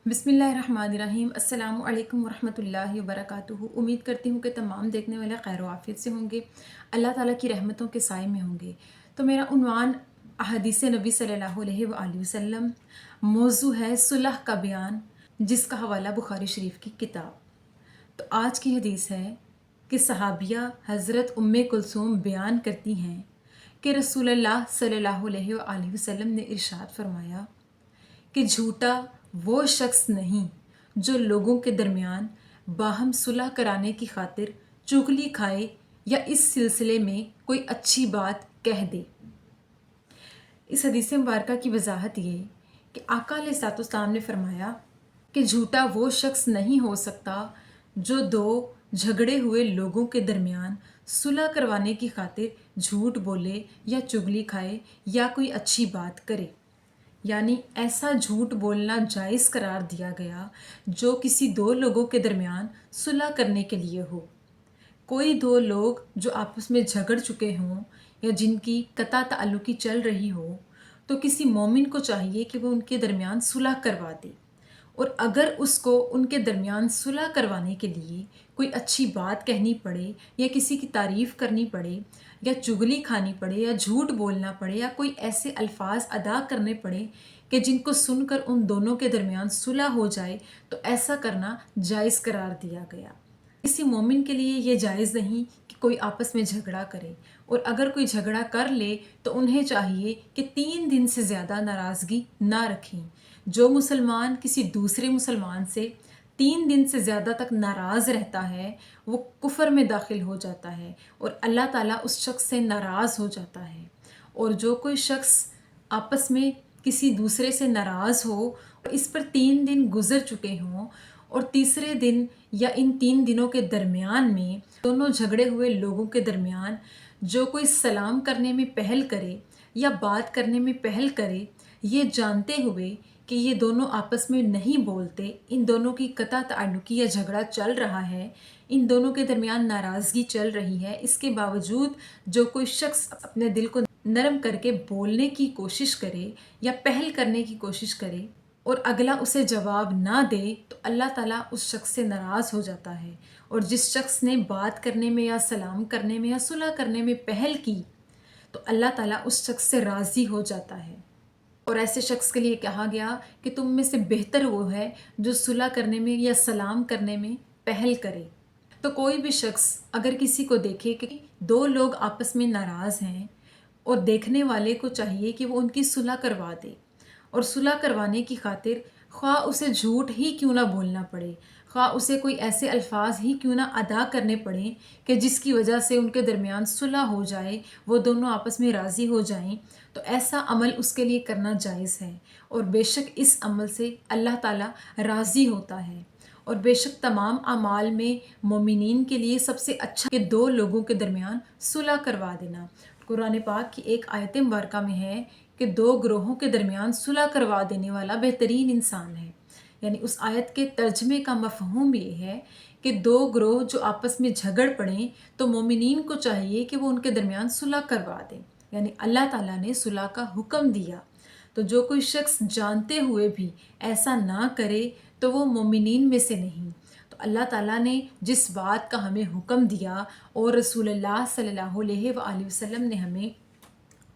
بسم اللہ الرحمن الرحیم۔ السلام علیکم ورحمۃ اللہ وبرکاتہ۔ امید کرتی ہوں کہ تمام دیکھنے والے خیر و عافیت سے ہوں گے، اللہ تعالیٰ کی رحمتوں کے سائے میں ہوں گے۔ تو میرا عنوان احادیث نبی صلی اللہ علیہ وآلہ وسلم، موضوع ہے صلح کا بیان، جس کا حوالہ بخاری شریف کی کتاب۔ تو آج کی حدیث ہے کہ صحابیہ حضرت ام کلثوم بیان کرتی ہیں کہ رسول اللہ صلی اللہ علیہ وآلہ وسلم نے ارشاد فرمایا کہ جھوٹا وہ شخص نہیں جو لوگوں کے درمیان باہم صلح کرانے کی خاطر چغلی کھائے یا اس سلسلے میں کوئی اچھی بات کہہ دے۔ اس حدیث مبارکہ کی وضاحت یہ کہ آقا علیہ الصلوۃ والسلام نے فرمایا کہ جھوٹا وہ شخص نہیں ہو سکتا جو دو جھگڑے ہوئے لوگوں کے درمیان صلح کروانے کی خاطر جھوٹ بولے یا چغلی کھائے یا کوئی اچھی بات کرے۔ یعنی ایسا جھوٹ بولنا جائز قرار دیا گیا جو کسی دو لوگوں کے درمیان صلح کرنے کے لیے ہو۔ کوئی دو لوگ جو آپس میں جھگڑ چکے ہوں یا جن کی قطع تعلقی چل رہی ہو تو کسی مومن کو چاہیے کہ وہ ان کے درمیان صلح کروا دے، اور اگر اس کو ان کے درمیان صلح کروانے کے لیے کوئی اچھی بات کہنی پڑے یا کسی کی تعریف کرنی پڑے یا چغلی کھانی پڑے یا جھوٹ بولنا پڑے یا کوئی ایسے الفاظ ادا کرنے پڑے کہ جن کو سن کر ان دونوں کے درمیان صلح ہو جائے، تو ایسا کرنا جائز قرار دیا گیا۔ کسی مومن کے لیے یہ جائز نہیں کہ کوئی آپس میں جھگڑا کرے، اور اگر کوئی جھگڑا کر لے تو انہیں چاہیے کہ 3 دن سے زیادہ ناراضگی نہ رکھیں۔ جو مسلمان کسی دوسرے مسلمان سے 3 دن سے زیادہ تک ناراض رہتا ہے وہ کفر میں داخل ہو جاتا ہے اور اللہ تعالیٰ اس شخص سے ناراض ہو جاتا ہے۔ اور جو کوئی شخص آپس میں کسی دوسرے سے ناراض ہو اور اس پر 3 دن گزر چکے ہوں اور تیسرے دن یا ان 3 دنوں کے درمیان میں دونوں جھگڑے ہوئے لوگوں کے درمیان جو کوئی سلام کرنے میں پہل کرے یا بات کرنے میں پہل کرے، یہ جانتے ہوئے کہ یہ دونوں آپس میں نہیں بولتے، ان دونوں کی قطع تعلقی یا جھگڑا چل رہا ہے، ان دونوں کے درمیان ناراضگی چل رہی ہے، اس کے باوجود جو کوئی شخص اپنے دل کو نرم کر کے بولنے کی کوشش کرے یا پہل کرنے کی کوشش کرے اور اگلا اسے جواب نہ دے تو اللہ تعالیٰ اس شخص سے ناراض ہو جاتا ہے۔ اور جس شخص نے بات کرنے میں یا سلام کرنے میں یا صلح کرنے میں پہل کی تو اللہ تعالیٰ اس شخص سے راضی ہو جاتا ہے، اور ایسے شخص کے لیے کہا گیا کہ تم میں سے بہتر وہ ہے جو صلح کرنے میں یا سلام کرنے میں پہل کرے۔ تو کوئی بھی شخص اگر کسی کو دیکھے کہ دو لوگ آپس میں ناراض ہیں اور دیکھنے والے کو چاہیے کہ وہ ان کی صلح کروا دے، اور صلح کروانے کی خاطر خواہ اسے جھوٹ ہی کیوں نہ بولنا پڑے، خواہ اسے کوئی ایسے الفاظ ہی کیوں نہ ادا کرنے پڑیں کہ جس کی وجہ سے ان کے درمیان صلح ہو جائے، وہ دونوں آپس میں راضی ہو جائیں، تو ایسا عمل اس کے لیے کرنا جائز ہے۔ اور بے شک اس عمل سے اللہ تعالیٰ راضی ہوتا ہے، اور بے شک تمام اعمال میں مومنین کے لیے سب سے اچھا کہ دو لوگوں کے درمیان صلح کروا دینا۔ قرآن پاک کی ایک آیت مبارکہ میں ہے کہ 2 گروہوں کے درمیان صلح کروا دینے والا بہترین انسان ہے۔ یعنی اس آیت کے ترجمے کا مفہوم یہ ہے کہ 2 گروہ جو آپس میں جھگڑ پڑیں تو مومنین کو چاہیے کہ وہ ان کے درمیان صلح کروا دیں، یعنی اللہ تعالیٰ نے صلح کا حکم دیا۔ تو جو کوئی شخص جانتے ہوئے بھی ایسا نہ کرے تو وہ مومنین میں سے نہیں۔ تو اللہ تعالیٰ نے جس بات کا ہمیں حکم دیا اور رسول اللہ صلی اللہ علیہ وآلہ وسلم نے ہمیں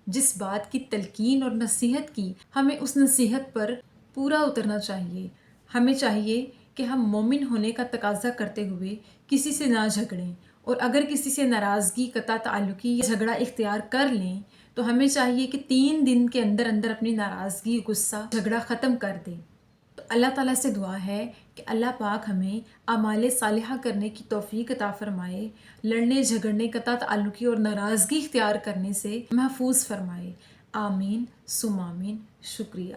جس بات کی تلقین اور نصیحت کی، ہمیں اس نصیحت پر پورا اترنا چاہیے۔ ہمیں چاہیے کہ ہم مومن ہونے کا تقاضا کرتے ہوئے کسی سے نہ جھگڑیں، اور اگر کسی سے ناراضگی، قطع تعلقی یا جھگڑا اختیار کر لیں تو ہمیں چاہیے کہ 3 دن کے اندر اندر اپنی ناراضگی، غصہ، جھگڑا ختم کر دیں۔ تو اللہ تعالیٰ سے دعا ہے کہ اللہ پاک ہمیں اعمال صالحہ کرنے کی توفیق عطا فرمائے، لڑنے جھگڑنے، قطع تعلقی اور ناراضگی اختیار کرنے سے محفوظ فرمائے۔ آمین ثم آمین۔ شکریہ۔